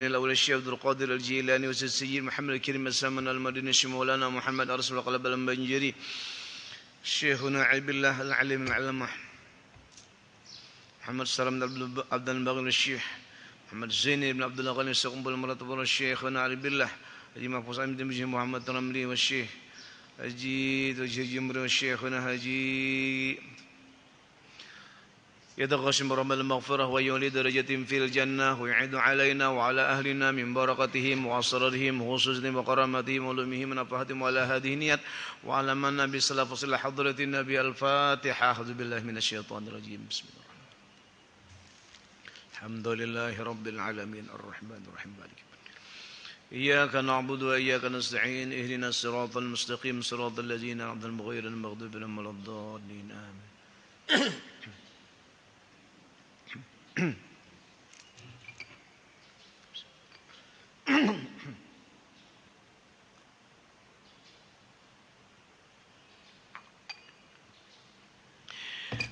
الأول الشيخ عبد القادر الجيلاني والسيد محمد الكريم السامن المدني مولانا محمد أرسل قلب البنجري شيخنا عبد الله العليم العلمة محمد سلام عبد الباغي الشيخ محمد زيني بن عبد الله غني سقم المرتب الشيخنا عبد الله حجي محفوظ عبد المجيد محمد رملي والشيخ حجي جمر والشيخنا حجي يتغشم رب المغفرة ويولي درجة في الجنة ويعد علينا وعلى أهلنا من بركتهم وأسرارهم وخصوصهم وكرامتهم ولمهم ونفحتهم وعلى هذه النيات وعلى من النبي صلى الله عليه وسلم حضرة النبي الفاتحة أعوذ بالله من الشيطان الرجيم بسم الله الرحمن الرحيم الحمد لله رب العالمين الرحمن الرحيم مالك إياك نعبد وإياك نستعين اهدنا الصراط المستقيم صراط الذين أنعمت عليهم غير المغضوب عليهم ولا الضالين آمين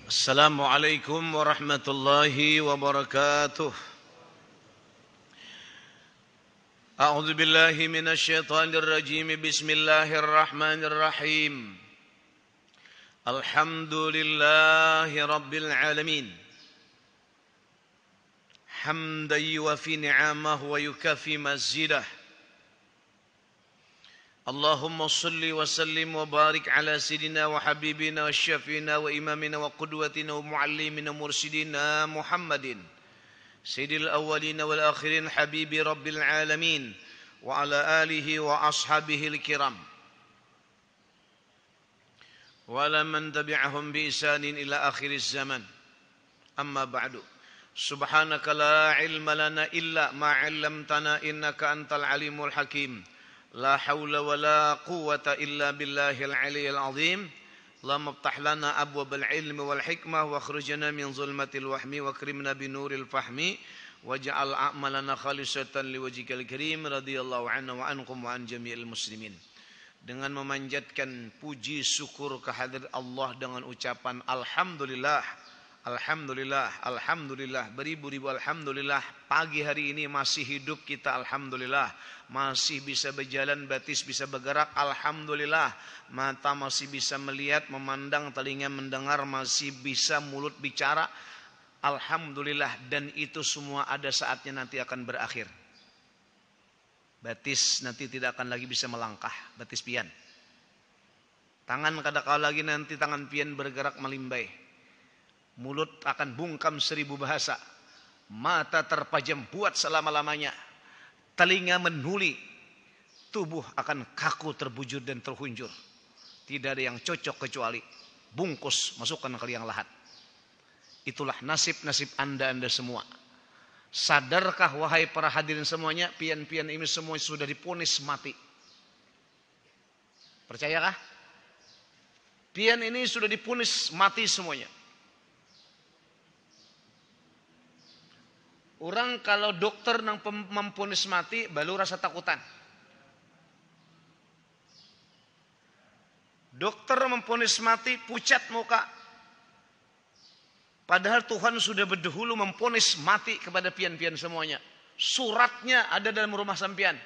Assalamualaikum warahmatullahi wabarakatuh. A'udzu billahi minasy syaithanir rajim. Bismillahirrahmanirrahim. Alhamdulillahi rabbil alamin. Hamdan yuwafi ni'amahu wa yukafi mazidah. Allahumma salli wa sallim wa barik ala sayyidina wa habibina wa syafiina wa imamina wa qudwatina wa muallimina mursidina Muhammadin sayyidil awwalina wal akhirin habibi rabbil alamin wa ala alihi wa ashabihi al-kiram wa ala man tabi'ahum bi ihsanin ila akhiriz zaman amma ba'du subhanaka la ilma lana illa ma 'allamtana innaka antal alimul hakim. La haula wa la quwwata illa billahil aliyyil azim. Allahumma iftah lana abwabal ilmi wal hikmah wa akhrijna min zulmatil wahmi wa akrimna binuril fahmi waj'al a'malana khalisatan liwajhikal karim radhiyallahu anna wa ankum wa an jami'il muslimin. Dengan memanjatkan puji syukur kehadirat Allah dengan ucapan alhamdulillah. Alhamdulillah, alhamdulillah, beribu-ribu alhamdulillah. Pagi hari ini masih hidup kita, alhamdulillah. Masih bisa berjalan, batis bisa bergerak, alhamdulillah. Mata masih bisa melihat, memandang, telinga mendengar, masih bisa mulut bicara, alhamdulillah. Dan itu semua ada saatnya nanti akan berakhir. Batis nanti tidak akan lagi bisa melangkah, batis pian. Tangan kadang-kala lagi nanti tangan pian bergerak melimbai. Mulut akan bungkam 1000 bahasa. Mata terpajam buat selama-lamanya. Telinga menuli. Tubuh akan kaku, terbujur dan terhunjur. Tidak ada yang cocok kecuali bungkus, masukkan ke liang lahat. Itulah nasib-nasib anda semua. Sadarkah wahai para hadirin semuanya, pian-pian ini semua sudah diponis mati? Percayakah? Pian ini sudah diponis mati semuanya. Orang kalau dokter nang memponis mati baru rasa takutan. Dokter memponis mati pucat muka. Padahal Tuhan sudah berdahulu memponis mati kepada pian-pian semuanya. Suratnya ada dalam rumah sampian.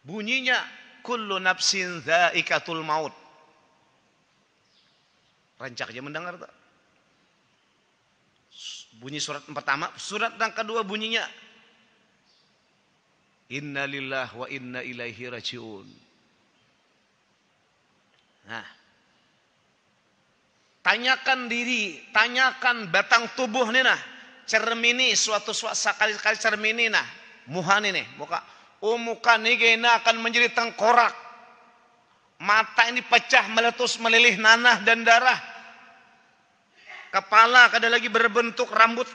Bunyinya kullu nafsin dha'iqatul maut. Rancak aja mendengar tak? Bunyi surat pertama, surat yang kedua bunyinya Inna lillahi wa inna ilaihi raji'un. Nah, tanyakan diri, tanyakan batang tubuh nih nah, cermini suatu sekali-kali cermini nah, muha nih muka, muka nih kena akan menjadi tengkorak, mata ini pecah meletus melilih nanah dan darah. Kepala kada lagi berbentuk rambut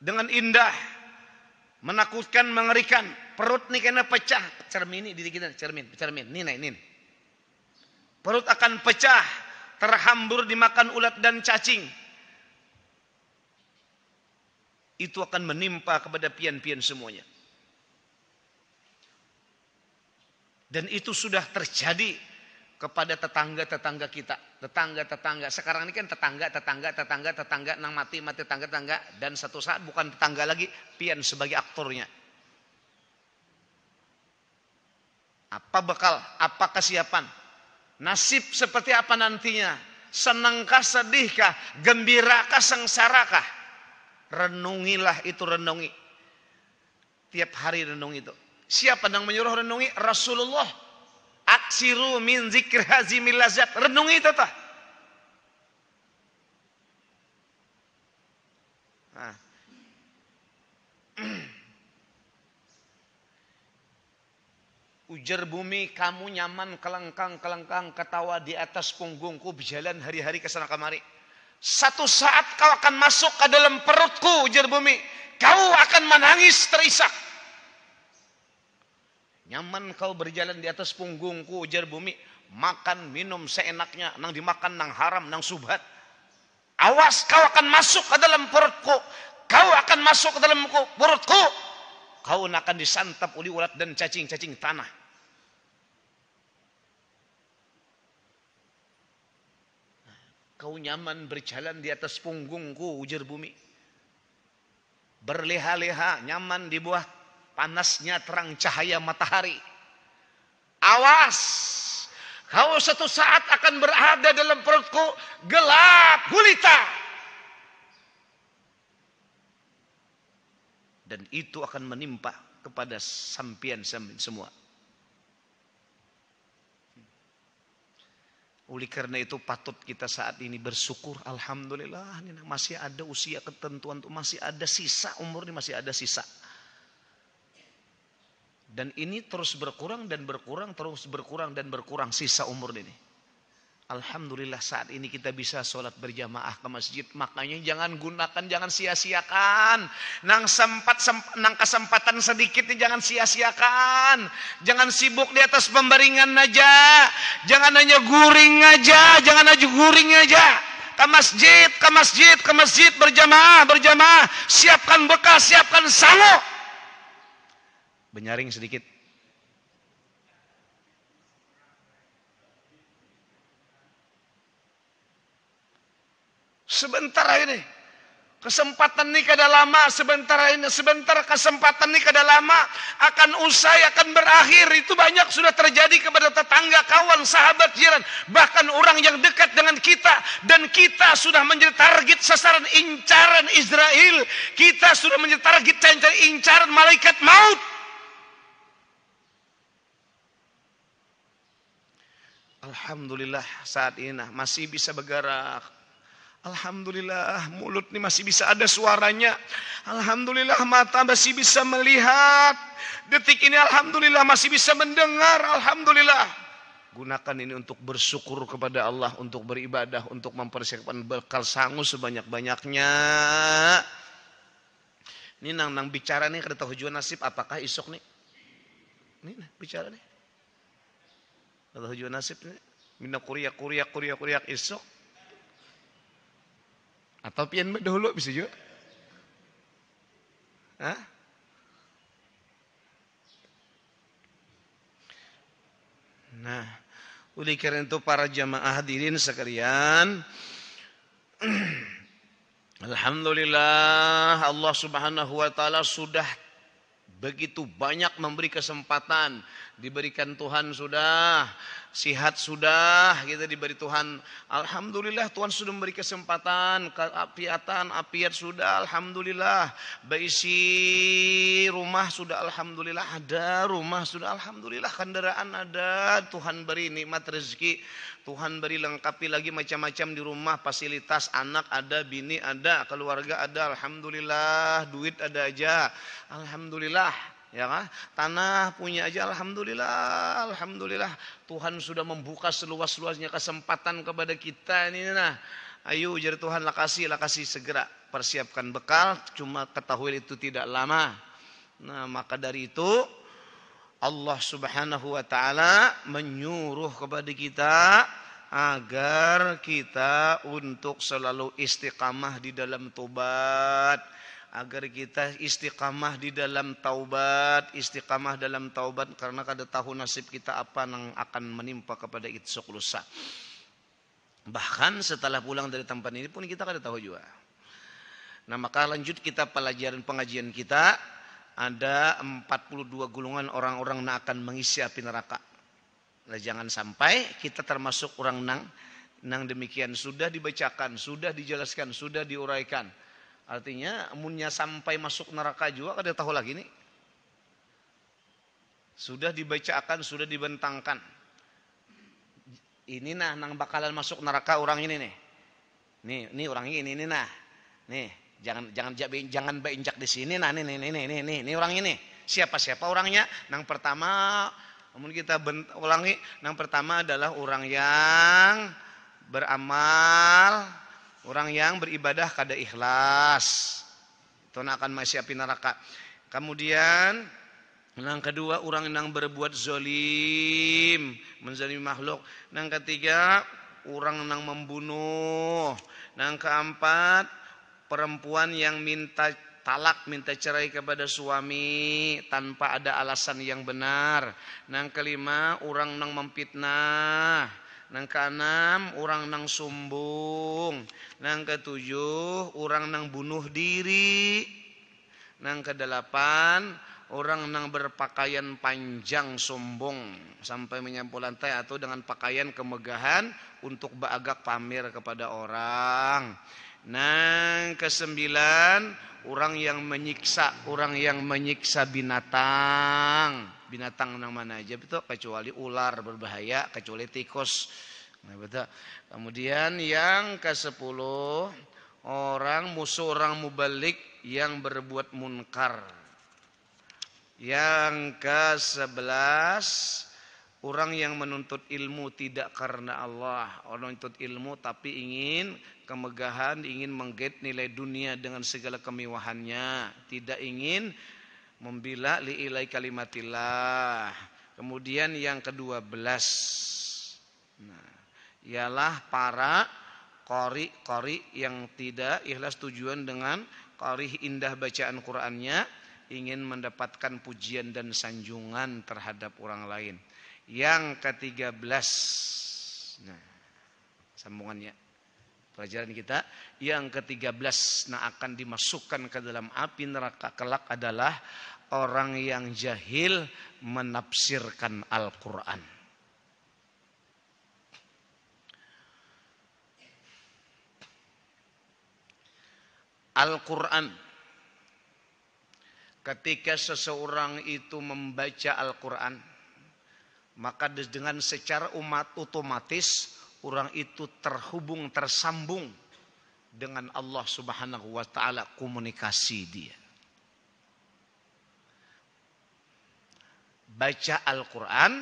dengan indah, menakutkan, mengerikan. Perut nih kena pecah, cermini diri kita, cermin, nih. Perut akan pecah, terhambur dimakan ulat dan cacing. Itu akan menimpa kepada pian-pian semuanya. Dan itu sudah terjadi kepada tetangga-tetangga kita. Tetangga-tetangga. Sekarang ini kan tetangga nang mati tetangga. Dan satu saat bukan tetangga lagi, pian sebagai aktornya. Apa bekal, apa kesiapan, nasib seperti apa nantinya, senangkah, sedihkah, gembirakah, sengsarakah. Renungilah itu, renungi. Tiap hari renungi itu. Siapa yang menyuruh renungi? Rasulullah. Aksiru min zikr hazimil lazat. Renungi itu tah. Nah. Ujar bumi, kamu nyaman kelengkang, ketawa di atas punggungku, berjalan hari-hari ke sana kemari. Satu saat kau akan masuk ke dalam perutku, ujar bumi. Kau akan menangis terisak. Nyaman kau berjalan di atas punggungku, ujar bumi. Makan, minum seenaknya, nang dimakan, nang haram, nang subhat. Awas, kau akan masuk ke dalam perutku. Kau akan masuk ke dalam perutku. Kau akan disantap oleh ulat dan cacing-cacing tanah. Kau nyaman berjalan di atas punggungku, ujar bumi. Berleha-leha, nyaman di bawah panasnya terang cahaya matahari. Awas, kau satu saat akan berada dalam perutku, gelap gulita. Dan itu akan menimpa kepada sampian semua. Oleh karena itu patut kita saat ini bersyukur. Alhamdulillah ini masih ada usia ketentuan, masih ada sisa umur ini, masih ada sisa. Dan ini terus berkurang dan berkurang, terus berkurang dan berkurang sisa umur ini. Alhamdulillah saat ini kita bisa sholat berjamaah ke masjid. Makanya jangan gunakan, jangan sia-siakan. Nang kesempatan sedikit ini jangan sia-siakan. Jangan sibuk di atas pembaringan aja. Jangan hanya guring aja. Jangan aja guring aja. Ke masjid, berjamaah. Siapkan bekal, siapkan sangu. Benyaring sedikit. Sebentar ini kesempatan ini kada lama, sebentar kesempatan ini kada lama, akan usai, akan berakhir. Itu banyak sudah terjadi kepada tetangga, kawan, sahabat, jiran, bahkan orang yang dekat dengan kita. Dan kita sudah menjadi target sasaran incaran Israel. Kita sudah menjadi target incaran malaikat maut. Alhamdulillah saat ini masih bisa bergerak. Alhamdulillah mulut ini masih bisa ada suaranya. Alhamdulillah mata masih bisa melihat. Detik ini alhamdulillah masih bisa mendengar. Alhamdulillah. Gunakan ini untuk bersyukur kepada Allah, untuk beribadah, untuk mempersiapkan bekal sangu sebanyak-banyaknya. Ini nang bicara nih kada tahu jua nasib apakah esok nih. Ini bicara nih. Kada tahu jua nasib nih. Mina kuriak esok. Atau pian dahulu bisa juga. Hah? Nah, oleh karena itu para jamaah hadirin sekalian, alhamdulillah Allah Subhanahu wa taala sudah begitu banyak memberi kesempatan. Diberikan Tuhan sudah, sihat sudah, kita diberi Tuhan. Alhamdulillah Tuhan sudah memberi kesempatan, afiat sudah, alhamdulillah. Berisi rumah sudah, alhamdulillah ada, rumah sudah, alhamdulillah. Kendaraan ada, Tuhan beri nikmat rezeki. Tuhan beri lengkapi lagi macam-macam di rumah, fasilitas, anak ada, bini ada, keluarga ada, alhamdulillah. Duit ada aja, alhamdulillah. Ya kan? Tanah punya aja, alhamdulillah. Alhamdulillah Tuhan sudah membuka seluas-luasnya kesempatan kepada kita ini. Nah, ayo jadi Tuhan lakasi segera persiapkan bekal. Cuma ketahui itu tidak lama. Nah, maka dari itu Allah Subhanahu wa taala menyuruh kepada kita agar kita untuk selalu istiqamah di dalam tobat. Agar kita istiqamah di dalam taubat, karena kada tahu nasib kita apa yang akan menimpa kepada esok lusa. Bahkan setelah pulang dari tempat ini pun kita kada tahu juga. Nah, maka lanjut kita pelajaran pengajian kita ada 42 golongan orang-orang yang akan mengisi api neraka. Nah, jangan sampai kita termasuk orang nang demikian. Sudah dibacakan, sudah dijelaskan, sudah diuraikan. Artinya amunnya sampai masuk neraka juga kada tahu lagi nih. Sudah dibacakan, sudah dibentangkan. Ini nah nang bakalan masuk neraka orang ini nih. Nih orang ini nah. Nih, jangan beinjak di sini nah nih orang ini. Siapa orangnya? Nang pertama, namun kita ulangi, nang pertama adalah orang yang beramal, orang yang beribadah kada ikhlas. Itu akan masuk api neraka. Kemudian yang kedua, orang yang berbuat zolim, menzalimi makhluk. Yang ketiga, orang yang membunuh. Yang keempat, perempuan yang minta talak, minta cerai kepada suami tanpa ada alasan yang benar. Yang kelima, orang yang memfitnah. Yang keenam, orang yang sombong. Yang ketujuh, orang yang bunuh diri. Yang kedelapan, orang yang berpakaian panjang sombong sampai menyapu lantai atau dengan pakaian kemegahan untuk beragak pamer kepada orang. Yang kesembilan, orang yang menyiksa binatang. Binatang yang mana aja betul, kecuali ular berbahaya, kecuali tikus. Nah, betul. Kemudian yang ke-10, orang mubalik yang berbuat munkar. Yang ke-11, orang yang menuntut ilmu tidak karena Allah. Orang menuntut ilmu tapi ingin kemegahan, ingin menggait nilai dunia dengan segala kemewahannya. Tidak ingin membela li'ilai kalimatillah. Kemudian yang ke-12, ialah para qari yang tidak ikhlas tujuan dengan qari indah bacaan Qur'annya, ingin mendapatkan pujian dan sanjungan terhadap orang lain. Yang ke-13, nah, sambungannya pelajaran kita, yang ke-13 akan dimasukkan ke dalam api neraka kelak adalah orang yang jahil menafsirkan Al-Quran. Al-Quran, ketika seseorang itu membaca Al-Quran, maka dengan secara otomatis orang itu tersambung dengan Allah Subhanahu wa ta'ala, komunikasi dia. Baca Al-Quran,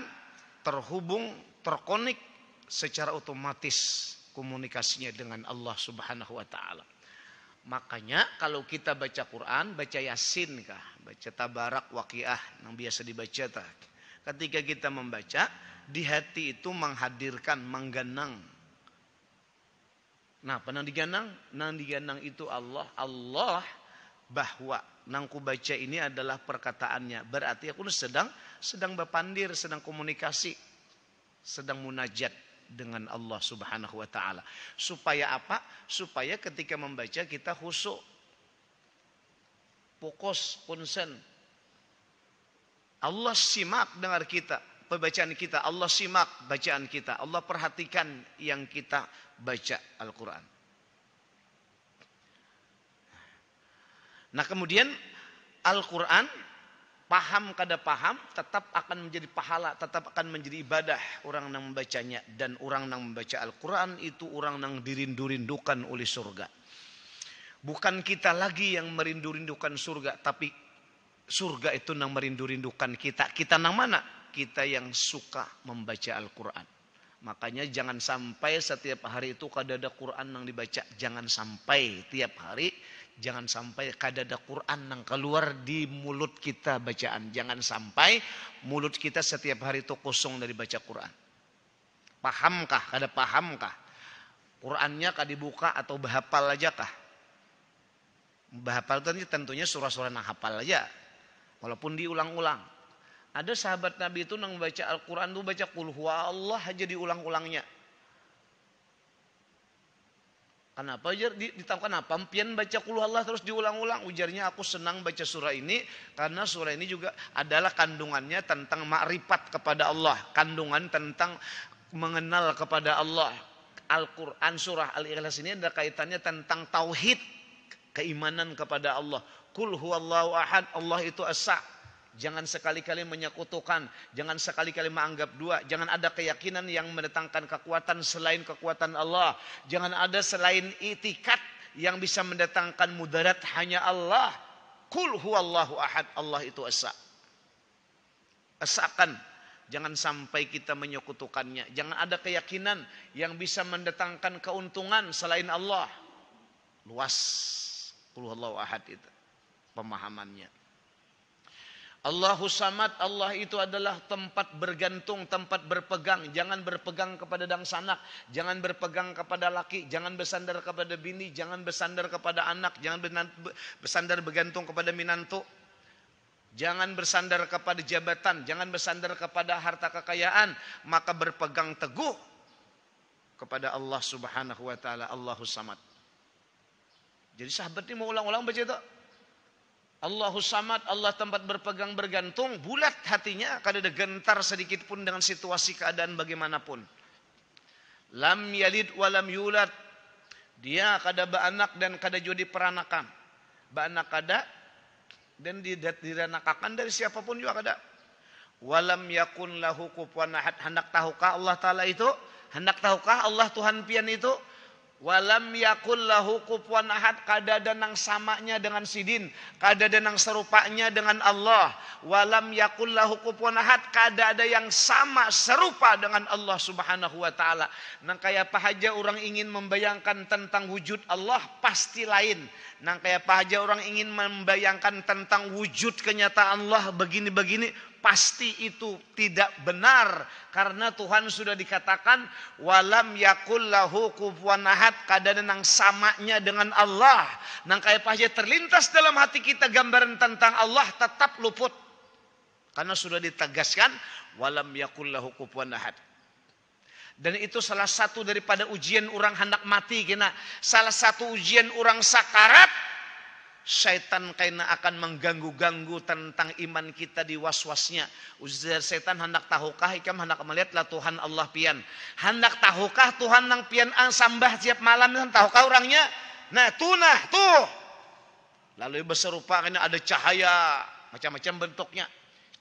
terkonek secara otomatis komunikasinya dengan Allah Subhanahu wa ta'ala. Makanya kalau kita baca Quran, baca Yasin kah, baca Tabarak, Waqiah yang biasa dibaca tak. Ketika kita membaca, di hati itu menghadirkan, mengganang. Nah, apa nang diganang? Nang diganang itu Allah bahwa nang ku baca ini adalah perkataannya. Berarti aku sedang berpandir, sedang komunikasi, sedang munajat dengan Allah Subhanahu wa ta'ala. Supaya apa? Supaya ketika membaca kita khusyuk, fokus, konsen. Allah simak dengar kita, pembacaan kita. Allah simak bacaan kita. Allah perhatikan yang kita baca Al-Quran. Nah, kemudian Al-Quran, paham kada paham, tetap akan menjadi pahala, tetap akan menjadi ibadah orang yang membacanya. Dan orang yang membaca Al-Quran itu orang yang dirindu-rindukan oleh surga. Bukan kita lagi yang merindu-rindukan surga, tapi surga itu yang merindu-rindukan kita. Kita yang mana? Kita yang suka membaca Al-Quran. Makanya jangan sampai setiap hari itu kada ada Quran yang dibaca. Jangan sampai tiap hari, jangan sampai kada ada Quran yang keluar di mulut kita bacaan. Jangan sampai mulut kita setiap hari itu kosong dari baca Quran. Pahamkah? Kada pahamkah? Qurannya kada dibuka atau bahapal aja kah? Bahapal itu tentunya surah-surah yang hafal aja. Walaupun diulang-ulang. Ada sahabat Nabi itu yang membaca Al-Quran itu baca Qul huwa Allah aja diulang-ulangnya. Kenapa ditahu kenapa? Pian baca qul huwallah terus diulang-ulang. Ujarnya aku senang baca surah ini karena surah ini juga adalah kandungannya tentang makrifat kepada Allah, kandungan tentang mengenal kepada Allah. Al-Qur'an surah Al-Ikhlas ini ada kaitannya tentang tauhid, keimanan kepada Allah. Qul huwallahu ahad, Allah itu esa. Jangan sekali-kali menyekutukan, jangan sekali-kali menganggap dua, jangan ada keyakinan yang mendatangkan kekuatan selain kekuatan Allah, jangan ada selain itikat yang bisa mendatangkan mudarat, hanya Allah. Qul huwallahu ahad, Allah itu esa. Esakan, jangan sampai kita menyekutukannya, jangan ada keyakinan yang bisa mendatangkan keuntungan selain Allah. Luas Qul huwallahu ahad itu pemahamannya. Allahu samad, Allah itu adalah tempat bergantung, tempat berpegang. Jangan berpegang kepada dangsanak, jangan berpegang kepada laki, jangan bersandar kepada bini, jangan bersandar kepada anak, jangan bersandar bergantung kepada minantu. Jangan bersandar kepada jabatan, jangan bersandar kepada harta kekayaan, maka berpegang teguh kepada Allah Subhanahu wa taala. Allahu samad. Jadi sahabat ini mau ulang-ulang baca itu. Allahu samad, Allah tempat berpegang bergantung, bulat hatinya, kada ada gentar sedikit pun dengan situasi keadaan bagaimanapun. Lam yalid walam yulad, dia kada beranak dan kada jadi peranakan. Beranak kada dan diranakakan dari siapapun juga kada. Walam yakun lahu kufuwan ahad, hendak tahukah Allah Ta'ala itu? Hendak tahukah Allah Tuhan pian itu? Walam yakul lahu kufuwan ahad, kada ada nang samanya dengan sidin, kada ada nang serupanya dengan Allah. Walam yakul lahu kufuwan ahad, kada ada yang sama serupa dengan Allah Subhanahu wa taala. Nang kaya apa aja orang ingin membayangkan tentang wujud Allah pasti lain. Nang kaya apa aja orang ingin membayangkan tentang wujud kenyataan Allah begini-begini, pasti itu tidak benar, karena Tuhan sudah dikatakan walam yakul lahu kufuwan ahad, kada ada nang samanya dengan Allah. Nang kaya apa aja terlintas dalam hati kita gambaran tentang Allah tetap luput, karena sudah ditegaskan walam yakul lahu kufuwan ahad. Dan itu salah satu daripada ujian orang hendak mati kena. Salah satu ujian orang sakarat, syaitan kena akan mengganggu-ganggu tentang iman kita di was-wasnya. Ujian syaitan hendak tahukah ikam hendak melihatlah Tuhan Allah pian. Hendak tahukah Tuhan nang pian sambah tiap malam, tahukah orangnya? Nah, tuh. Lalu berserupa kena ada cahaya macam-macam bentuknya.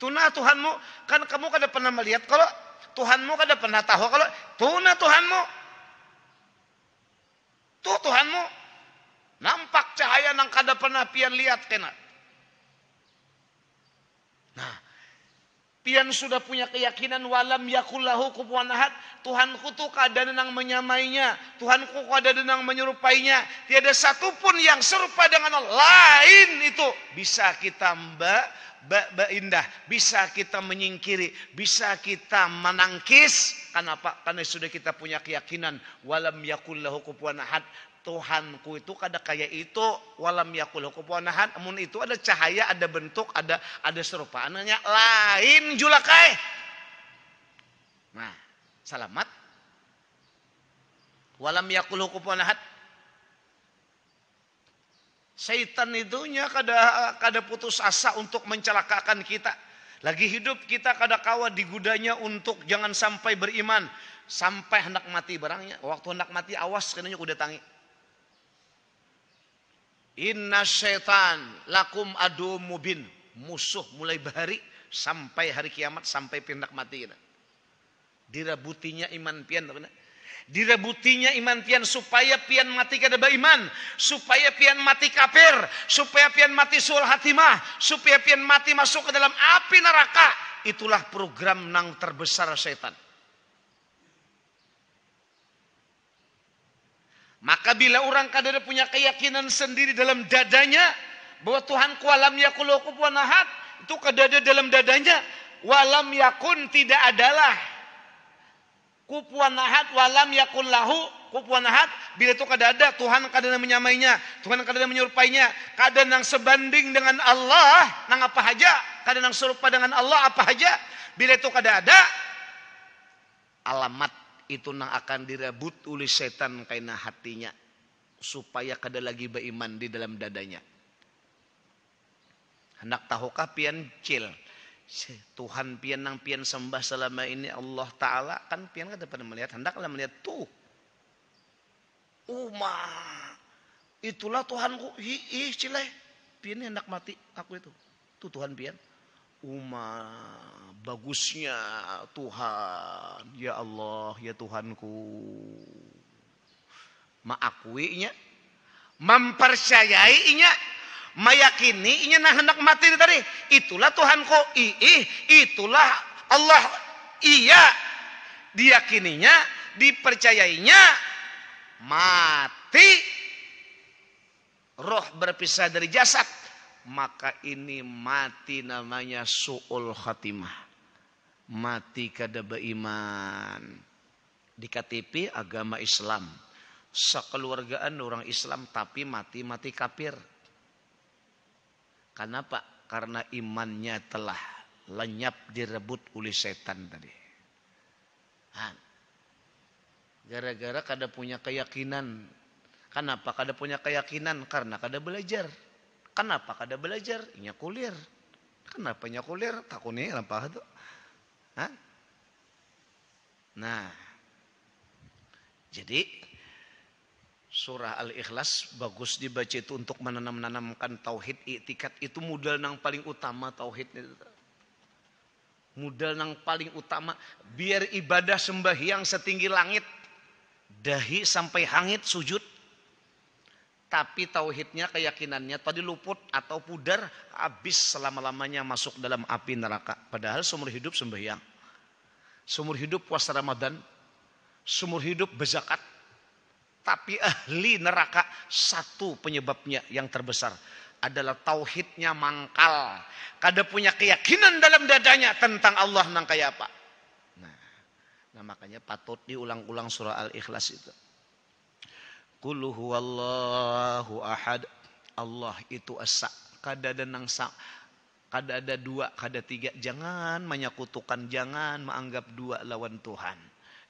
Tunah Tuhanmu, kan kamu kada pernah melihat kalau Tuhanmu kada pernah tahu kalau tunah Tuhanmu. Tuh Tuhanmu. Nampak cahaya nang kada pernah pian lihat kena. Nah, pian sudah punya keyakinan walam yakul lahu kufuwan ahad, Tuhanku tuh kada nang menyamainya, Tuhanku kada nang menyerupainya, tiada satupun yang serupa dengan Allah. Lain itu bisa kita indah, bisa kita menyingkiri, bisa kita menangkis. Kenapa? Karena sudah kita punya keyakinan walam yakul lahu kufuwan ahad. Tuhanku itu kada kayak itu, walam yakul lahu kufuwan ahad. Amun itu ada cahaya, ada bentuk, ada serupaannya, lain julakai. Nah, selamat. Walam yakul lahu kufuwan ahad. Syaitan itunya kada putus asa untuk mencelakakan kita. Lagi hidup kita kada kawa digudanya untuk jangan sampai beriman sampai hendak mati barangnya. Waktu hendak mati awas kenanya kuda tangi. Inna syaitan lakum adu mubin, musuh mulai bahari sampai hari kiamat, sampai hendak mati. Dirabutinya iman pian. Direbutinya iman pian supaya pian mati kada beriman, supaya pian mati kafir, supaya pian mati sul hatimah, supaya pian mati masuk ke dalam api neraka. Itulah program nang terbesar setan. Maka bila orang kada punya keyakinan sendiri dalam dadanya bahwa Tuhanku walam yakul lahu kufuwan ahad, itu kada ada dalam dadanya, walam yakun tidak adalah kufuwan ahad, walam yakul lahu kufuwan ahad. Bila itu kada ada, Tuhan kada menyamainya, Tuhan kada menyerupainya, kada nang sebanding dengan Allah, nang apa aja, kada nang serupa dengan Allah apa aja. Bila itu kada ada, alamat itu nang akan direbut oleh setan kaina hatinya. supaya kada lagi beriman di dalam dadanya. Hendak tahukah pian cil Tuhan pian nang pian sembah selama ini Allah Ta'ala, kan pian kada pernah melihat, hendaklah melihat tuh. Itulah Tuhanku. Cilai. Pian hendak mati aku itu. Tuh Tuhan pian. Bagusnya Tuhan. Ya Allah, ya Tuhanku. Maakuinya, mempercayainya, meyakininya nah hendak mati tadi. Itulah Tuhanku. Itulah Allah. Iya. Diyakininya, dipercayainya, mati. Roh berpisah dari jasad. Maka ini mati namanya su'ul khatimah. Mati kada beriman. Di KTP agama Islam. Sekeluargaan orang Islam tapi mati kafir. Kenapa? Karena imannya telah lenyap direbut oleh setan tadi. Gara-gara kada punya keyakinan. Kenapa kada punya keyakinan? Karena kada belajar. Kenapa kada belajar? Inya kuliah. Kenapa inya kuliah? Takutnya apa itu? Nah, jadi surah Al-Ikhlas bagus dibaca itu untuk menanamkan tauhid, i'tikad itu modal nang paling utama tauhid itu. Modal nang paling utama biar ibadah sembahyang setinggi langit, dahi sampai hangit sujud. Tapi tauhidnya, keyakinannya tadi luput atau pudar, habis selama-lamanya masuk dalam api neraka. Padahal seumur hidup sembahyang, seumur hidup puasa Ramadan, seumur hidup berzakat. Tapi ahli neraka satu penyebabnya yang terbesar adalah tauhidnya mangkal. Kada punya keyakinan dalam dadanya tentang Allah nang kaya apa. Nah makanya patut diulang-ulang surah Al-Ikhlas itu. Qul huwallahu ahad. Allah itu esa. Kada ada nang kada ada dua, kada tiga. Jangan menyekutukan, jangan menganggap dua lawan Tuhan.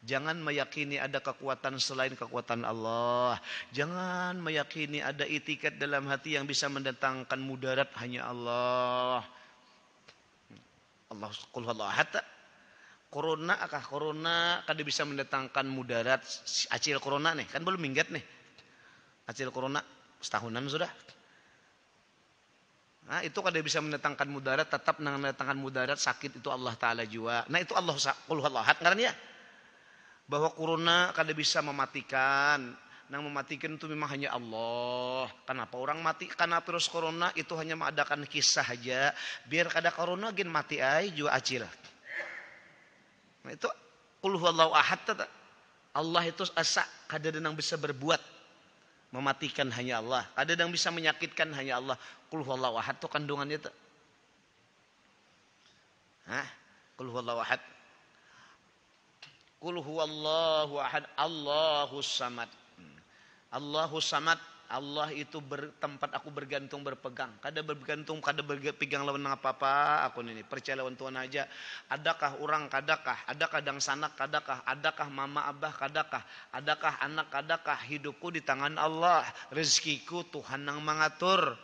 Jangan meyakini ada kekuatan selain kekuatan Allah. Jangan meyakini ada itikat dalam hati yang bisa mendatangkan mudarat, hanya Allah. Allah qul huwallahu ahad. Corona kada bisa mendatangkan mudarat. Acil corona nih, kan belum minggat nih. Acil corona setahunan sudah. Nah, itu kada bisa mendatangkan mudarat, tetap mendatangkan mudarat sakit itu Allah Ta'ala jua. Nah, itu Allah qul huwallahu ahad ngarannya. Bahwa corona kada bisa mematikan. Nang mematikan itu memang hanya Allah. Kenapa orang mati karena virus corona itu hanya mengadakan kisah saja. Biar kada corona gen mati ai jua acil. Nah, itu qul huwallahu ahad. Allah itu asa, kada ada yang bisa berbuat. Mematikan hanya Allah. Kada ada yang bisa menyakitkan hanya Allah. Qul huwallahu ahad itu kandungannya itu. Qul huwallahu ahad. Qul huwallahu ahad. Allahus samad. Allahus samad. Allah itu tempat aku bergantung, berpegang. Kada bergantung, kada berpegang lawan apa-apa. Aku ini percaya lawan Tuhan aja. Adakah orang, kadakah? Adakah dang sanak, kadakah? Adakah mama abah, kadakah? Adakah anak, kadakah? Hidupku di tangan Allah. Rezekiku Tuhan yang mengatur.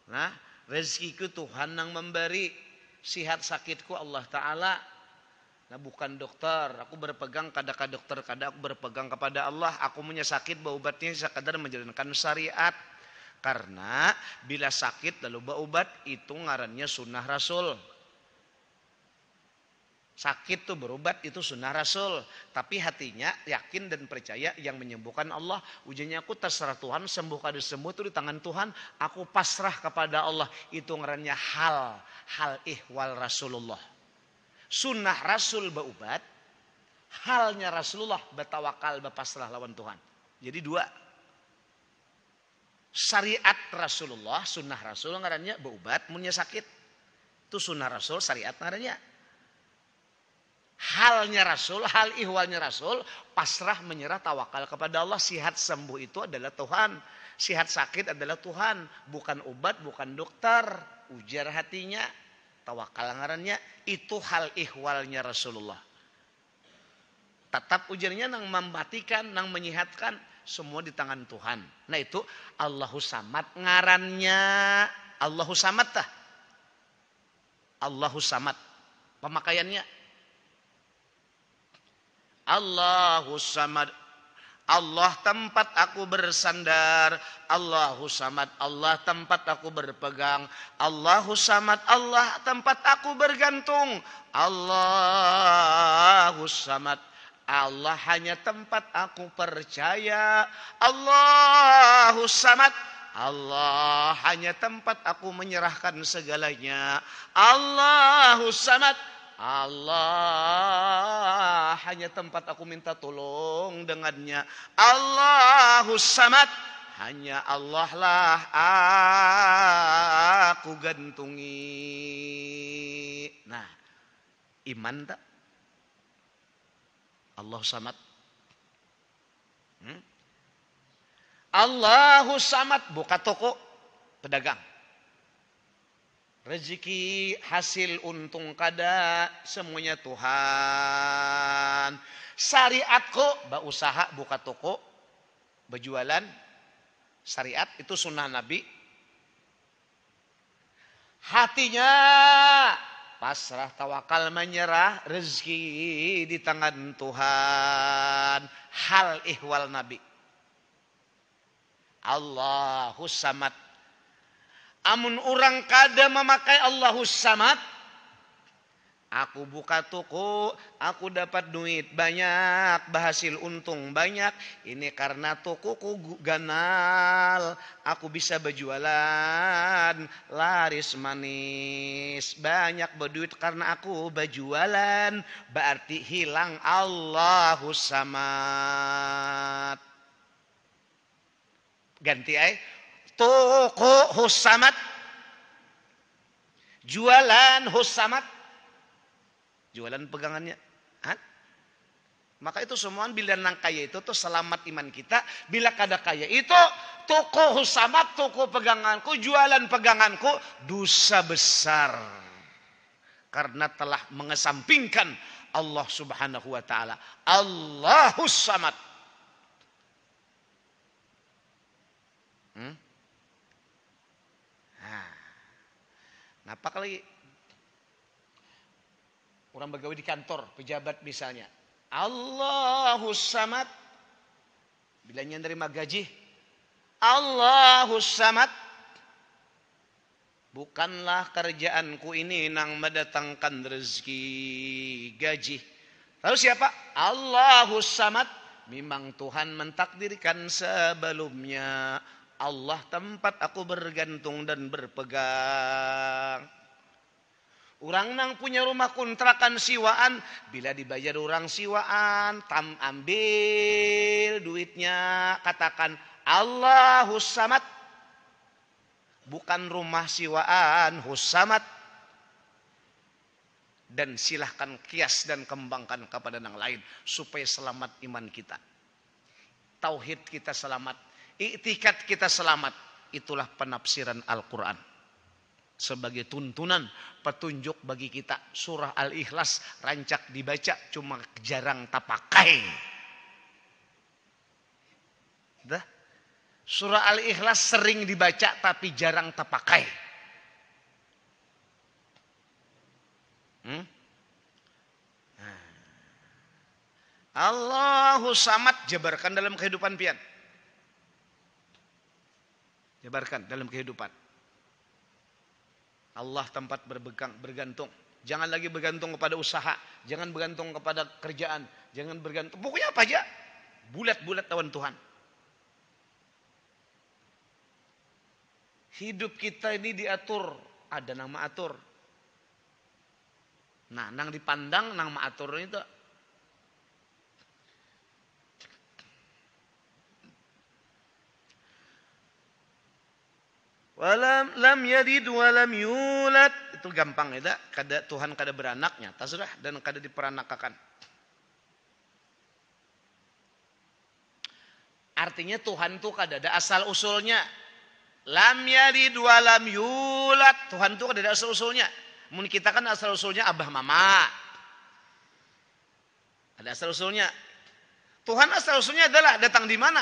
Nah, rezekiku Tuhan yang memberi. Sihat sakitku Allah Ta'ala. Nah, bukan dokter. Aku berpegang kadakah dokter, kadang aku berpegang kepada Allah. Aku punya sakit, berobatnya sekadar menjalankan syariat. Karena bila sakit lalu berobat itu ngarannya sunnah Rasul. Sakit tuh berobat itu sunnah Rasul. Tapi hatinya yakin dan percaya yang menyembuhkan Allah. Ujiannya aku terserah Tuhan, sembuh kada sembuh itu di tangan Tuhan. Aku pasrah kepada Allah. Itu ngarannya hal ihwal Rasulullah. Sunnah Rasul berobat, halnya Rasulullah bertawakal, berpasrah lawan Tuhan. Jadi dua. Syariat Rasulullah, sunnah Rasul ngarannya berobat, munnya sakit. Itu sunnah Rasul, syariat ngarannya. Halnya Rasul, hal ihwalnya Rasul, pasrah menyerah tawakal kepada Allah. Sihat sembuh itu adalah Tuhan. Sihat sakit adalah Tuhan. Bukan obat, bukan dokter. Ujar hatinya. Tawakal ngarannya itu hal ihwalnya Rasulullah. Tetap ujarnya nang mematikan, nang menyehatkan. semua di tangan Tuhan. Nah itu Allahus Samad, ngarannya Allahus Samad tah. Allahus Samad. Pemakaiannya Allahus Samad. Allah tempat aku bersandar. Allahus Samad. Allah tempat aku berpegang. Allahus Samad. Allah tempat aku bergantung. Allahus Samad. Allah hanya tempat aku percaya. Allahus Samad. Allah hanya tempat aku menyerahkan segalanya. Allahus Samad. Allah hanya tempat aku minta tolong dengannya. Allahus Samad. Hanya Allah lah aku gantungi. Nah, iman tak? Allahus Samad. Allahus Samad. Buka toko, pedagang. Rezeki, hasil, untung kada, semuanya Tuhan. Syariatku, usaha, buka toko, berjualan. Syariat itu sunnah Nabi. Hatinya pasrah, tawakal, menyerah, rezeki di tangan Tuhan. Hal ihwal Nabi. Allahus Samad. Amun orang kada memakai Allahus Samad, aku buka toko, aku dapat duit banyak, berhasil untung banyak. Ini karena tokoku ganal, aku bisa berjualan, laris manis. Banyak berduit karena aku berjualan, berarti hilang Allahus Samad. Ganti toko Hus Samad, jualan Hus Samad, jualan pegangannya. Maka itu semua bila nang kaya itu tuh selamat iman kita. Bila kada kaya itu toko Hus Samad, toko peganganku, jualan peganganku, dosa besar. Karena telah mengesampingkan Allah Subhanahu wa taala. Allahus Samad. Apa kali orang begawe di kantor, pejabat misalnya. Allahus Samad. Bila nerima gaji, Allahus Samad. Bukanlah kerjaanku ini nang mendatangkan rezeki, gaji. Lalu siapa? Allahus Samad. Memang Tuhan mentakdirkan sebelumnya. Allah tempat aku bergantung dan berpegang. Orang nang punya rumah kontrakan siwaan, bila dibayar orang siwaan, ambil duitnya, katakan Allahus Samad. Bukan rumah siwaan, Hus Samad. Dan silahkan kias dan kembangkan kepada yang lain supaya selamat iman kita. Tauhid kita selamat. Iktikad kita selamat. Itulah penafsiran Al-Quran. Sebagai tuntunan, petunjuk bagi kita. Surah Al-Ikhlas rancak dibaca, cuma jarang tapakai. Dah. Surah Al-Ikhlas sering dibaca, tapi jarang tapakai. Allahus Samad, jabarkan dalam kehidupan pian. Jabarkan dalam kehidupan. Allah tempat bergantung. Jangan lagi bergantung kepada usaha. Jangan bergantung kepada kerjaan. Jangan bergantung. Pokoknya apa aja. Bulat-bulat lawan Tuhan. Hidup kita ini diatur. Ada nama atur. Nah, nang dipandang, nang maatur itu. Lam yalid walam yulad. Itu gampang ya, kada Tuhan kada beranaknya, tasrah dan kada diperanakakan. Artinya Tuhan tuh kada ada asal usulnya. Lam yalid walam yulad. Tuhan tuh kada ada asal usulnya. Mun kita kan asal usulnya abah mama. Ada asal usulnya. Tuhan asal usulnya adalah datang di mana?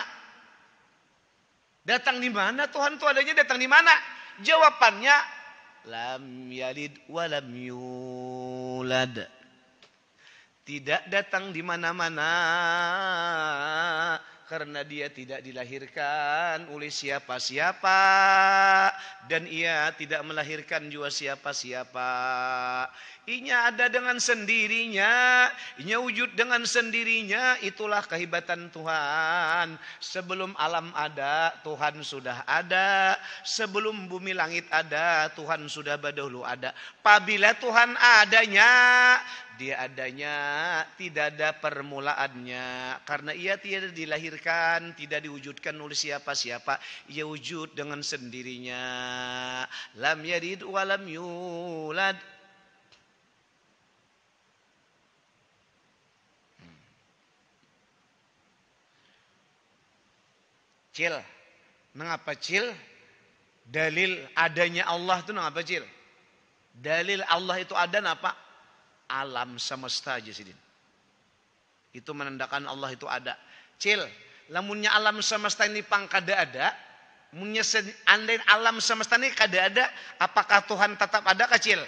Datang di mana Tuhan itu adanya? Datang di mana? Jawabannya lam yalid wa lam yulad. Tidak datang di mana-mana karena dia tidak dilahirkan oleh siapa-siapa dan ia tidak melahirkan juga siapa-siapa. Inya ada dengan sendirinya, inya wujud dengan sendirinya. Itulah kehebatan Tuhan. Sebelum alam ada, Tuhan sudah ada. Sebelum bumi langit ada, Tuhan sudah dahulu ada. Apabila Tuhan adanya, dia adanya tidak ada permulaannya. Karena ia tidak dilahirkan, tidak diwujudkan oleh siapa-siapa. Ia wujud dengan sendirinya. Lam yalid wa lam yulad. Cil, mengapa cil? Dalil adanya Allah itu mengapa cil? Dalil Allah itu ada apa? Alam semesta aja sidin. Itu menandakan Allah itu ada. Cil, lamunnya alam semesta ini pang kada ada, munnya andai alam semesta ini kada ada, apakah Tuhan tetap ada kecil?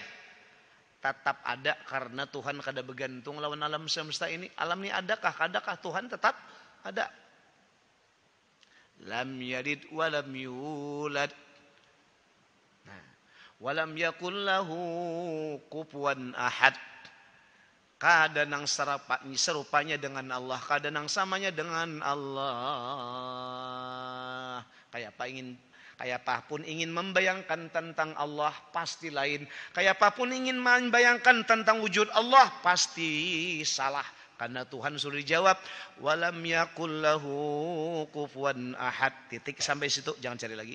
Tetap ada karena Tuhan kada bergantung lawan alam semesta ini. Alam ini adakah? Kadakah Tuhan tetap ada? Lam yalid wa lam yulad. Nah, wa lam yakul lahu kufuwan ahad. Kada nang serupanya dengan Allah, kada nang samanya dengan Allah. Kayak apapun ingin membayangkan tentang Allah pasti lain. Kayak apapun ingin membayangkan tentang wujud Allah pasti salah. Karena Tuhan sudah dijawab, walam yakul lahu kufuwan ahad. Titik sampai situ, jangan cari lagi.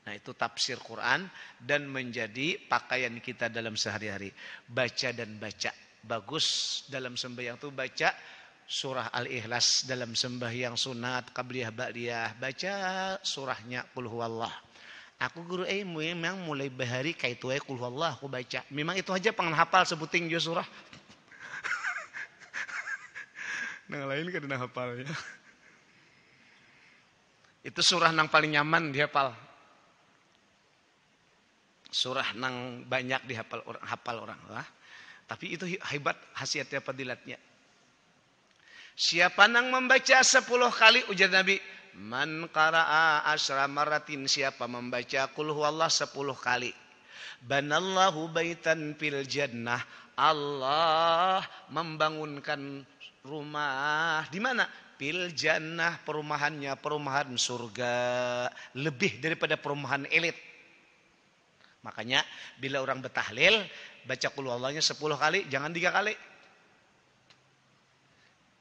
Nah, itu tafsir Quran dan menjadi pakaian kita dalam sehari-hari. Baca dan baca. Bagus dalam sembahyang itu baca surah Al-Ikhlas, dalam sembahyang sunat, qabliyah, ba'diyah. Baca surahnya Qul Huwallah. Aku guru memang mulai bahari kaitu Qul Huwallah aku baca. Memang itu aja pengen hafal sebuting jo surah. Nang lain kan nang hafalnya. Itu surah nang paling nyaman dihafal. Surah nang banyak dihafal orang. Wah. Tapi itu hebat khasiatnya, fadilatnya. Siapa nang membaca 10 kali ujar Nabi, man qara'a asra maratin, siapa membaca qul huwallah 10 kali, banallahu baitan fil jannah, Allah membangunkan rumah di mana? Fil jannah, perumahannya perumahan surga, lebih daripada perumahan elit. Makanya bila orang bertahlil baca qul huwallahnya 10 kali, jangan 3 kali.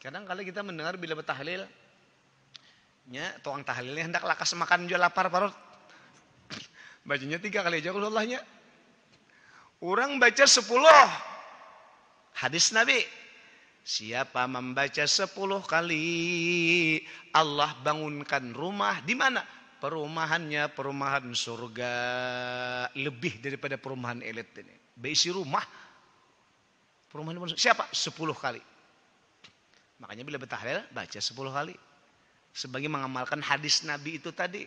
Kadang kali kita mendengar bila bertahlil nya tuang tahlilnya hendak lakas makan jual lapar parut. Bacanya 3 kali aja qul huwallahnya. Orang baca 10. Hadis Nabi, siapa membaca 10 kali, Allah bangunkan rumah di mana? Perumahannya perumahan surga, lebih daripada perumahan elit ini. Berisi rumah. Perumahan siapa? 10 kali. Makanya bila bertahlil baca 10 kali. Sebagai mengamalkan hadis Nabi itu tadi.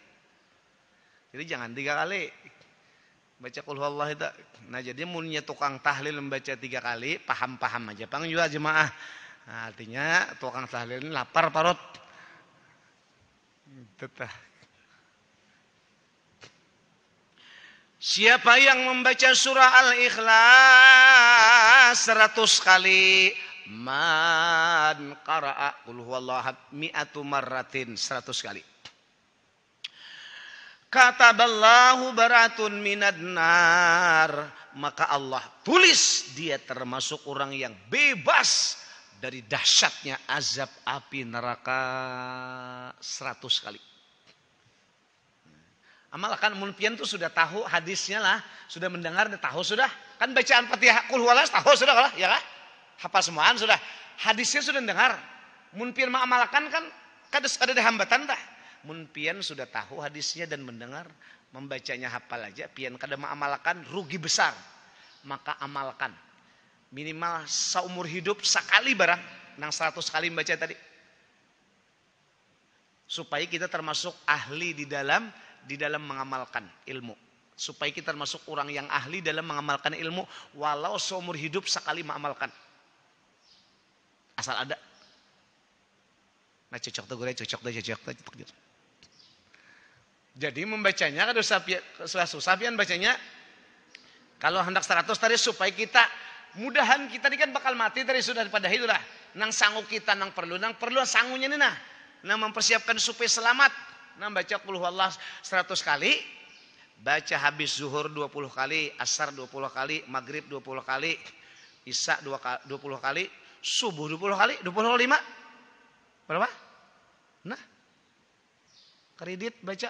Jadi jangan 3 kali. Baca qul huwallah itu. Nah, jadi mulanya tukang tahlil membaca 3 kali, paham-paham aja. Pang juga jemaah. Nah, artinya tukang tahlil ini lapar parut. Tetah. Siapa yang membaca surah Al-Ikhlas 100 kali, man qara'a qul huwallahu mi'atu marratin, 100 kali. Kataballahu baratun minad nar, maka Allah tulis dia termasuk orang yang bebas dari dahsyatnya azab api neraka 100 kali. Amalkan munpian itu sudah tahu hadisnya lah, sudah mendengar, tahu sudah. Kan bacaan Fatihah qul huwallah tahu sudah lah, ya lah. Hafal semuaan sudah. Hadisnya sudah dengar. Munpian mengamalkan kan ada hambatan dah. Munpian sudah tahu hadisnya dan mendengar, membacanya hafal aja, pian kada mengamalkan rugi besar. Maka amalkan. Minimal seumur hidup sekali barang nang 100 kali membaca tadi. Supaya kita termasuk ahli di dalam mengamalkan ilmu. Supaya kita termasuk orang yang ahli dalam mengamalkan ilmu walau seumur hidup sekali mengamalkan. Asal ada. Nah cocok tuh gue, cocok. Jadi membacanya kan susah pian bacanya. Kalau hendak 100 tadi supaya kita mudahan kita ini kan bakal mati tadi sudah pada hidup dah. Nang sanggup kita nang perlu sangunya nih nah mempersiapkan supaya selamat. Nah baca qul huwallah 100 kali, baca habis zuhur 20 kali, asar 20 kali, maghrib 20 kali, isya 20 kali, subuh 20 kali, 25. Berapa? Nah. Kredit baca.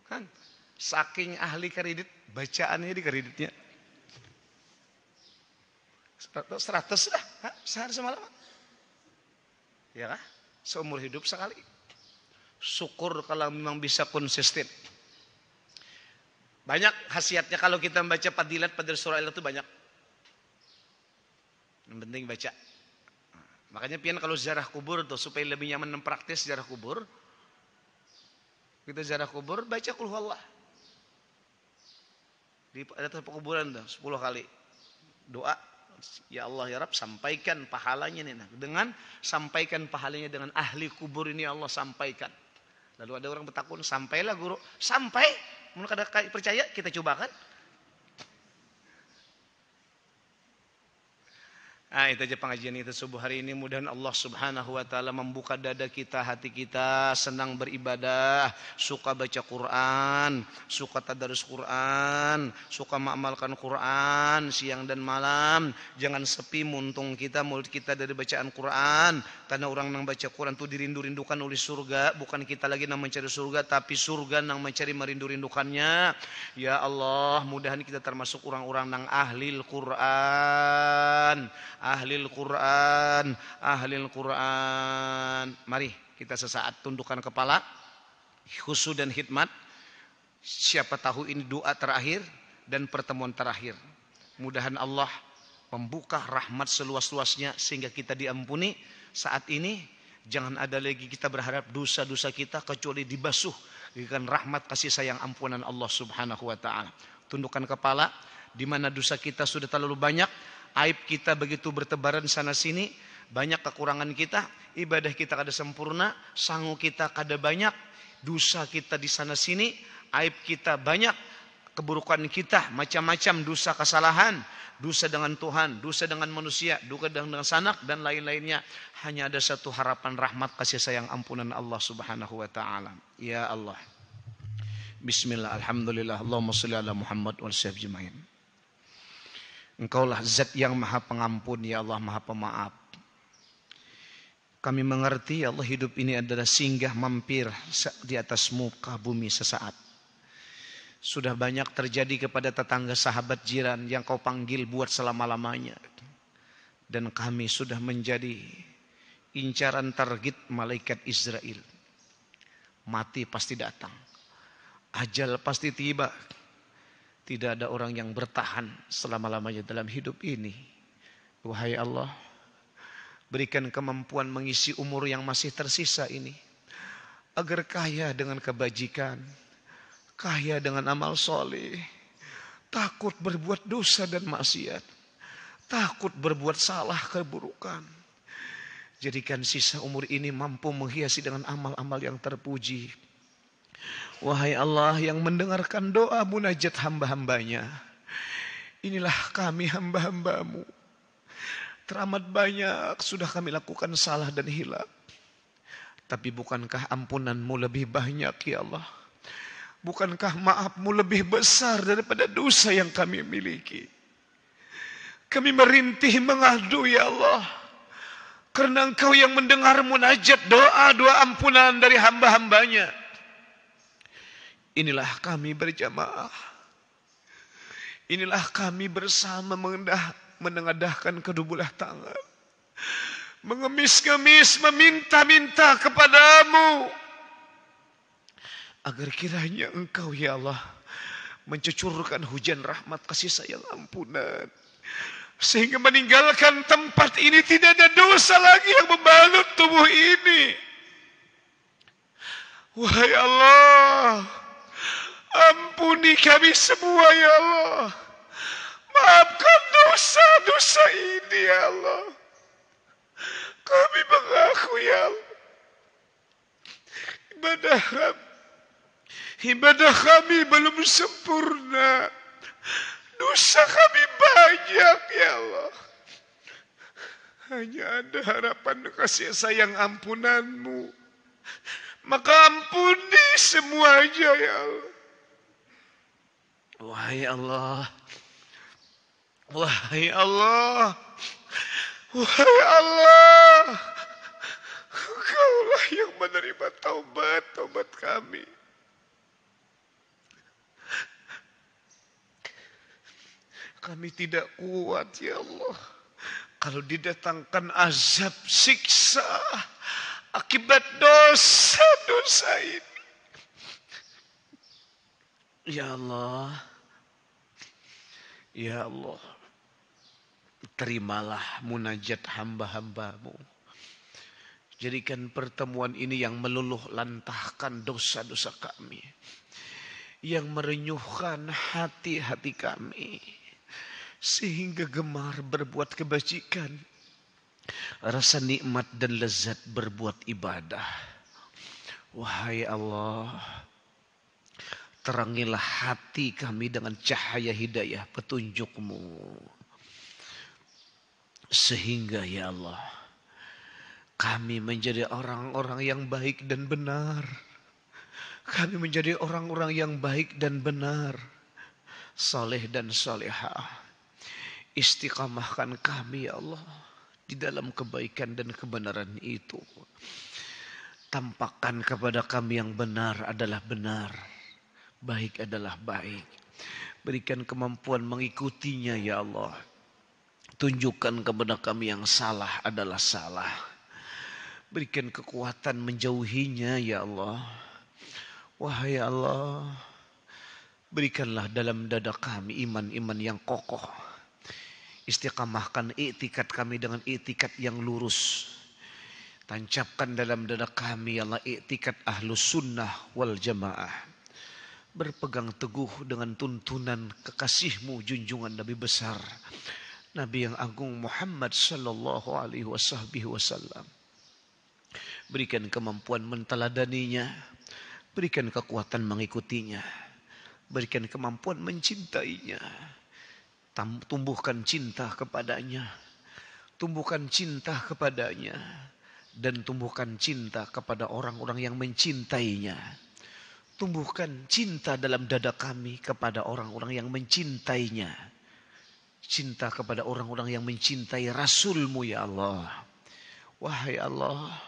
Kan saking ahli kredit, bacaannya di kreditnya. 100 dah, sehari semalam. Ya kan? Seumur hidup sekali. Syukur kalau memang bisa konsisten. Banyak khasiatnya kalau kita membaca fadilat surah itu banyak. Yang penting baca. Makanya pian kalau ziarah kubur tuh supaya lebih nyaman mempraktis ziarah kubur. Kita ziarah kubur baca qul huwallah. Di atas kuburan tuh 10 kali. Doa, ya Allah ya Rabb sampaikan pahalanya nih. Dengan sampaikan pahalanya dengan ahli kubur ini Allah sampaikan. Lalu ada orang bertakun, sampailah guru. Sampai, menurut kada percaya kita cobakan. Nah itu aja pengajian kita subuh hari ini. Mudah-mudahan Allah subhanahu wa ta'ala membuka dada kita, hati kita, senang beribadah, suka baca Quran, suka tadarus Quran, suka mengamalkan Quran siang dan malam. Jangan sepi muntung kita, mulut kita dari bacaan Quran. Karena orang yang baca Quran itu dirindu-rindukan oleh surga. Bukan kita lagi yang mencari surga, tapi surga yang mencari merindu-rindukannya. Ya Allah, mudah-mudahan kita termasuk orang-orang yang ahlil Quran. Ahlil Quran. Mari kita sesaat tundukkan kepala, khusyuk dan hikmat. Siapa tahu ini doa terakhir dan pertemuan terakhir. Mudahan Allah membuka rahmat seluas-luasnya sehingga kita diampuni. Saat ini jangan ada lagi kita berharap dosa-dosa kita kecuali dibasuh dengan rahmat kasih sayang ampunan Allah subhanahu wa ta'ala. Tundukkan kepala. Di mana dosa kita sudah terlalu banyak, aib kita begitu bertebaran sana sini, banyak kekurangan kita, ibadah kita kada sempurna, sangu kita kada banyak, dosa kita di sana sini, aib kita banyak, keburukan kita macam-macam, dosa kesalahan, dosa dengan Tuhan, dosa dengan manusia, dosa dengan sanak dan lain-lainnya. Hanya ada satu harapan rahmat kasih sayang ampunan Allah subhanahu wa ta'ala. Ya Allah. Bismillah, alhamdulillah, Allahumma salli ala Muhammad wa sahbihi ajma'in. Engkaulah zat yang maha pengampun, ya Allah, maha pemaaf. Kami mengerti, ya Allah, hidup ini adalah singgah mampir di atas muka bumi sesaat. Sudah banyak terjadi kepada tetangga, sahabat, jiran yang kau panggil buat selama-lamanya. Dan kami sudah menjadi incaran target malaikat Israel. Mati pasti datang. Ajal pasti tiba. Tidak ada orang yang bertahan selama-lamanya dalam hidup ini. Wahai Allah, berikan kemampuan mengisi umur yang masih tersisa ini. Agar kaya dengan kebajikan, kaya dengan amal soleh, takut berbuat dosa dan maksiat, takut berbuat salah keburukan. Jadikan sisa umur ini mampu menghiasi dengan amal-amal yang terpuji. Wahai Allah yang mendengarkan doa munajat hamba-hambanya, inilah kami hamba-hambamu. Teramat banyak sudah kami lakukan salah dan hilaf. Tapi bukankah ampunanmu lebih banyak ya Allah? Bukankah maafmu lebih besar daripada dosa yang kami miliki? Kami merintih mengadu ya Allah. Karena Engkau yang mendengar munajat doa-doa ampunan dari hamba-hambanya. Inilah kami berjamaah. Inilah kami bersama menengadahkan kedua belah tangan. Mengemis-ngemis, meminta-minta kepadamu. Agar kiranya Engkau ya Allah mencucurkan hujan rahmat kasih sayang ampunan. Sehingga meninggalkan tempat ini tidak ada dosa lagi yang membalut tubuh ini. Wahai Allah, ampuni kami semua ya Allah. Maafkan dosa-dosa ini ya Allah. Kami mengaku ya Allah, ibadah kami belum sempurna. Dosa kami banyak ya Allah. Hanya ada harapan kasih sayang ampunan-Mu. Maka ampuni semuanya ya Allah. Wahai Allah, wahai Allah, wahai Allah, Engkaulah yang menerima taubat kami. Kami tidak kuat ya Allah kalau didatangkan azab siksa akibat dosa-dosa ini. Ya Allah, ya Allah, terimalah munajat hamba-hamba-Mu. Jadikan pertemuan ini yang meluluh lantahkan dosa-dosa kami, yang merenyuhkan hati-hati kami, sehingga gemar berbuat kebajikan, rasa nikmat dan lezat berbuat ibadah. Wahai Allah, terangilah hati kami dengan cahaya hidayah petunjuk-Mu, sehingga ya Allah, kami menjadi orang-orang yang baik dan benar. Kami menjadi orang-orang yang baik dan benar, saleh dan salehah. Istiqamahkan kami ya Allah di dalam kebaikan dan kebenaran itu. Tampakkan kepada kami yang benar adalah benar, baik adalah baik. Berikan kemampuan mengikutinya ya Allah. Tunjukkan kepada kami yang salah adalah salah. Berikan kekuatan menjauhinya ya Allah. Wahai Allah, berikanlah dalam dada kami iman-iman yang kokoh. Istiqamahkan i'tikad kami dengan i'tikad yang lurus. Tancapkan dalam dada kami ya Allah i'tikad ahlus sunnah wal jamaah. Berpegang teguh dengan tuntunan kekasih-Mu junjungan Nabi besar, Nabi yang agung Muhammad sallallahu alaihi wasallam. Berikan kemampuan menteladaninya, berikan kekuatan mengikutinya, berikan kemampuan mencintainya. Tumbuhkan cinta kepadanya, tumbuhkan cinta kepadanya, dan tumbuhkan cinta kepada orang-orang yang mencintainya. Tumbuhkan cinta dalam dada kami kepada orang-orang yang mencintainya. Cinta kepada orang-orang yang mencintai Rasul-Mu ya Allah. Wahai Allah,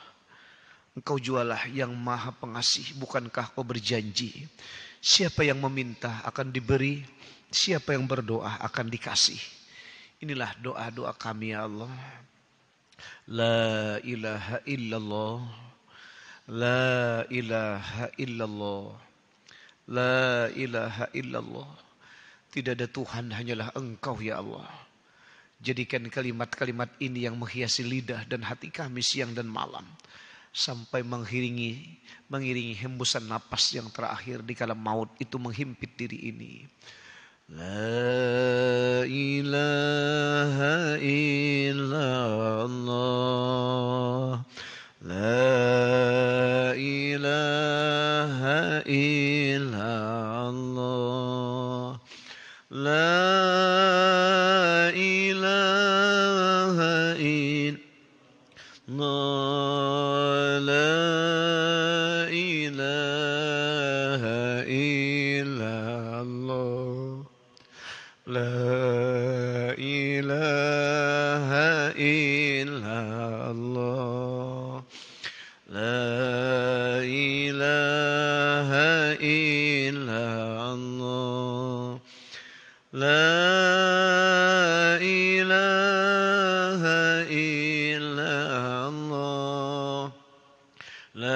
Engkau jualah yang maha pengasih. Bukankah Kau berjanji, siapa yang meminta akan diberi, siapa yang berdoa akan dikasih. Inilah doa-doa kami ya Allah. La ilaha illallah, la ilaha illallah, la ilaha illallah. Tidak ada Tuhan, hanyalah Engkau ya Allah. Jadikan kalimat-kalimat ini yang menghiasi lidah dan hati kami siang dan malam, sampai mengiringi hembusan napas yang terakhir di kala maut itu menghimpit diri ini. La ilaha illallah, la ilaha illallah, la ilaha illallah, la ilaha illallah, la ilaha illallah, la ilaha illallah, la ilaha illallah, la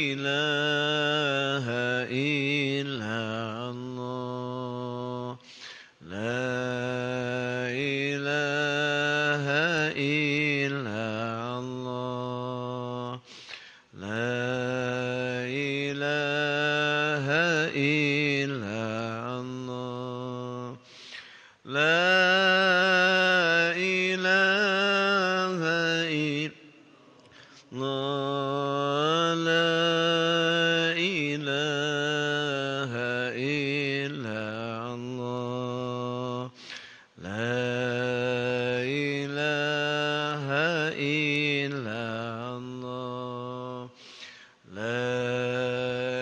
ilaha illallah, la ilaha illallah, la La ilaha illallah, la ilaha illallah, la ilaha illallah, la ilaha illallah,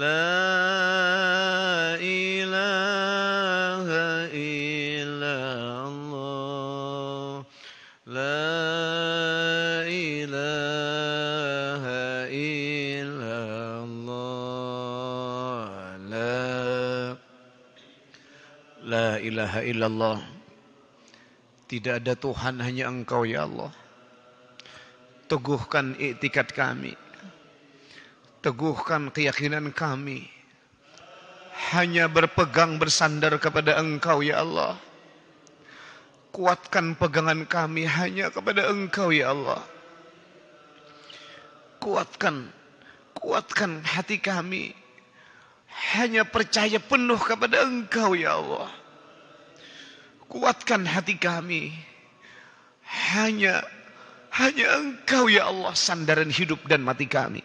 la ilaha illallah, la ilaha illallah, la ilaha illallah. Tidak ada Tuhan, hanya Engkau ya Allah. Teguhkan iktikad kami, teguhkan keyakinan kami, hanya berpegang bersandar kepada Engkau ya Allah. Kuatkan pegangan kami hanya kepada Engkau ya Allah. Kuatkan hati kami, hanya percaya penuh kepada Engkau ya Allah. Kuatkan hati kami, hanya Engkau ya Allah, sandaran hidup dan mati kami.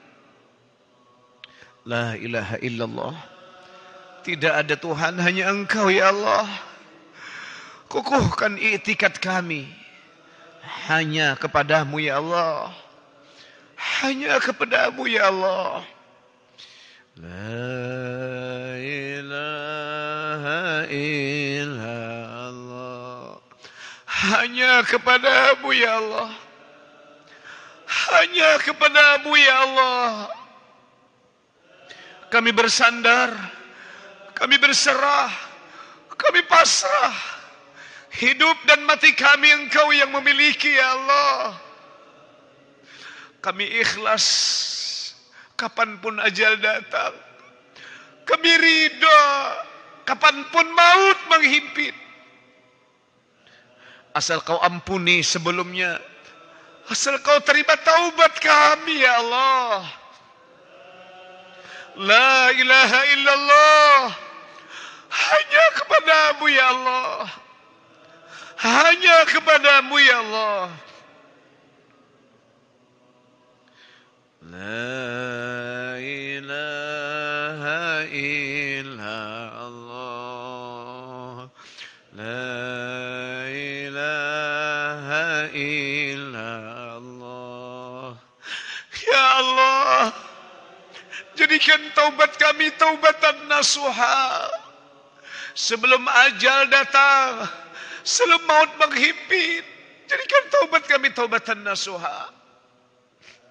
La ilaha illallah. Tidak ada Tuhan, hanya Engkau ya Allah. Kukuhkan i'tikad kami hanya kepadamu ya Allah. Hanya kepadamu ya Allah. La ilaha illallah. Hanya kepadamu ya Allah. Hanya kepadamu ya Allah. Kami bersandar, kami berserah, kami pasrah. Hidup dan mati kami Engkau yang memiliki ya Allah. Kami ikhlas kapanpun ajal datang. Kami ridha kapanpun maut menghimpit. Asal Kau ampuni sebelumnya. Asal Kau terima taubat kami ya Allah. La ilaha illallah. Hanya kepadamu ya Allah. Hanya kepadamu ya Allah. La ilaha illallah. La ilaha illallah. Ya Allah, jadikan taubat kami taubatan nasuha. Sebelum ajal datang, sebelum maut menghimpit, jadikan taubat kami taubatan nasuha.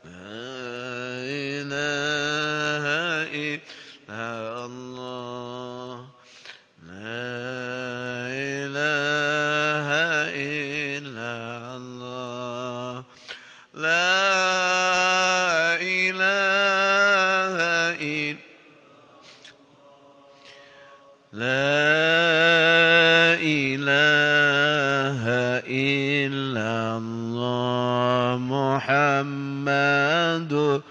La ilaha illallah. La ilaha illallah. La ilaha illallah. La ilaha illallah. Muhammadur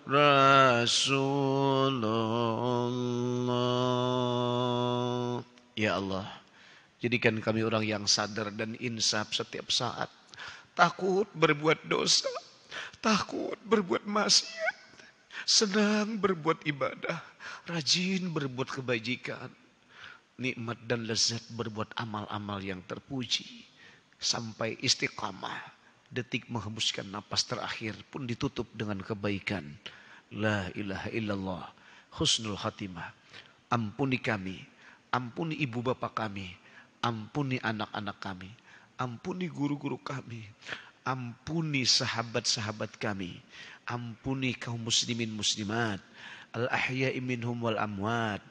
Rasulullah. Ya Allah, jadikan kami orang yang sadar dan insaf setiap saat. Takut berbuat dosa, takut berbuat maksiat, senang berbuat ibadah, rajin berbuat kebajikan, nikmat dan lezat berbuat amal-amal yang terpuji, sampai istiqamah, detik menghembuskan napas terakhir pun ditutup dengan kebaikan. La ilaha illallah. Husnul khatimah. Ampuni kami, ampuni ibu bapak kami, ampuni anak-anak kami, ampuni guru-guru kami, ampuni sahabat-sahabat kami, ampuni kaum muslimin muslimat, al-ahya'i minhum wal amwat,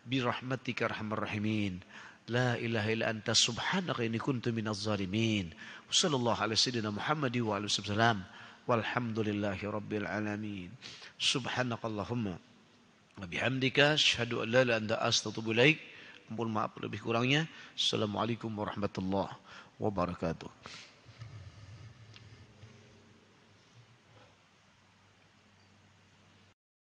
birahmatika arhamar rahimin. La ilaha illa anta subhanaka inni kuntu minaz zalimin. Sallallahu alaihi sayyidina Muhammad wa alihi wasallam. Walhamdulillahi rabbil alamin. Subhanakallahumma wa bihamdika asyhadu an la ilaha illa anta astaghfiruka wa atubu ilaik. Mohon maaf lebih kurangnya. Assalamualaikum warahmatullahi wabarakatuh.